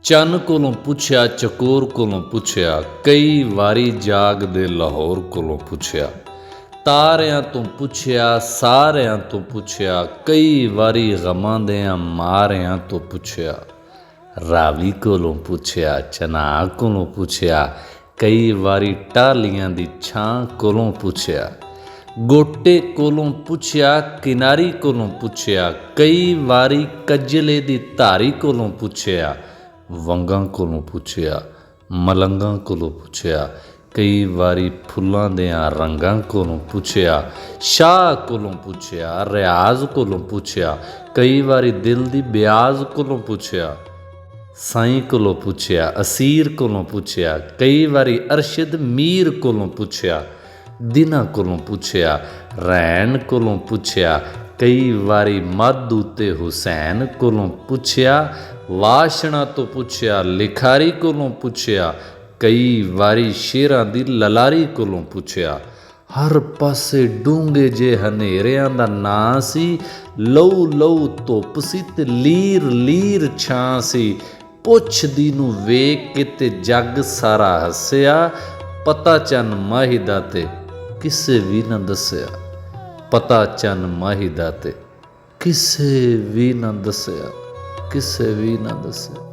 ਚੰਨ ਕੋਲੋਂ ਪੁੱਛਿਆ, ਚਕੋਰ ਕੋਲੋਂ ਪੁੱਛਿਆ, ਕਈ ਵਾਰੀ ਜਾਗਦੇ ਲਾਹੌਰ ਕੋਲੋਂ ਪੁੱਛਿਆ। ਤਾਰਿਆਂ ਤੋਂ ਪੁੱਛਿਆ, ਸਾਰਿਆਂ ਤੋਂ ਪੁੱਛਿਆ, ਕਈ ਵਾਰੀ ਗਮਾਂ ਦਿਆਂ ਮਾਰਿਆਂ ਤੋਂ ਪੁੱਛਿਆ। ਰਾਵੀ ਕੋਲੋਂ ਪੁੱਛਿਆ, ਚਨਾਹ ਕੋਲੋਂ ਪੁੱਛਿਆ, ਕਈ ਵਾਰੀ ਟਾਹਲੀਆਂ ਦੀ ਛਾਂ ਕੋਲੋਂ ਪੁੱਛਿਆ। ਗੋਟੇ ਕੋਲੋਂ ਪੁੱਛਿਆ, ਕਿਨਾਰੀ ਕੋਲੋਂ ਪੁੱਛਿਆ, ਕਈ ਵਾਰੀ ਕਜਲੇ ਦੀ ਧਾਰੀ ਕੋਲੋਂ ਪੁੱਛਿਆ। ਵੰਗਾਂ ਕੋਲੋਂ ਪੁੱਛਿਆ, ਮਲੰਗਾਂ ਕੋਲੋਂ ਪੁੱਛਿਆ, ਕਈ ਵਾਰੀ ਫੁੱਲਾਂ ਦਿਆਂ ਰੰਗਾਂ ਕੋਲੋਂ ਪੁੱਛਿਆ। ਸ਼ਾਹ ਕੋਲੋਂ ਪੁੱਛਿਆ, ਰਿਆਜ਼ ਕੋਲੋਂ ਪੁੱਛਿਆ, ਕਈ ਵਾਰੀ ਦਿਲ ਦੀ ਬਿਆਜ਼ ਕੋਲੋਂ ਪੁੱਛਿਆ। ਸਾਈਂ ਕੋਲੋਂ ਪੁੱਛਿਆ, ਅਸੀਰ ਕੋਲੋਂ ਪੁੱਛਿਆ, ਕਈ ਵਾਰੀ ਅਰਸ਼ਦ ਮੀਰ ਕੋਲੋਂ ਪੁੱਛਿਆ। ਦਿਨਾਂ ਕੋਲੋਂ ਪੁੱਛਿਆ, ਰੈਣ ਕੋਲੋਂ ਪੁੱਛਿਆ, ਕਈ ਵਾਰੀ ਮਾਧੂ ਤੇ ਹੁਸੈਨ ਕੋਲੋਂ ਪੁੱਛਿਆ। ਵਾਸ਼ਣਾ ਤੋਂ ਪੁੱਛਿਆ, ਲਿਖਾਰੀ ਕੋਲੋਂ ਪੁੱਛਿਆ, ਕਈ ਵਾਰੀ ਸ਼ੇਰਾਂ ਦੀ ਲਲਾਰੀ ਕੋਲੋਂ ਪੁੱਛਿਆ। ਹਰ ਪਾਸੇ ਡੂੰਘੇ ਜੇ ਹਨੇਰਿਆਂ ਦਾ ਨਾਂ ਸੀ, ਲਹੂ ਲਹੂ ਧੁੱਪ ਸੀ ਤੇ ਲੀਰ ਲੀਰ ਛਾਂ ਸੀ। ਪੁੱਛਦੀ ਨੂੰ ਵੇਖ ਕੇ ਤੇ ਜੱਗ ਸਾਰਾ ਹੱਸਿਆ, ਪਤਾ ਚੰਨ ਮਾਹੀ ਦਾ ਤੇ ਕਿਸੇ ਵੀ ਨਾ ਦੱਸਿਆ। ਪਤਾ ਚੰਨ ਮਾਹੀ ਦਾ ਤੇ ਕਿਸੇ ਵੀ ਨਾ ਦੱਸਿਆ, ਕਿਸੇ ਵੀ ਨਾ ਦੱਸਿਆ।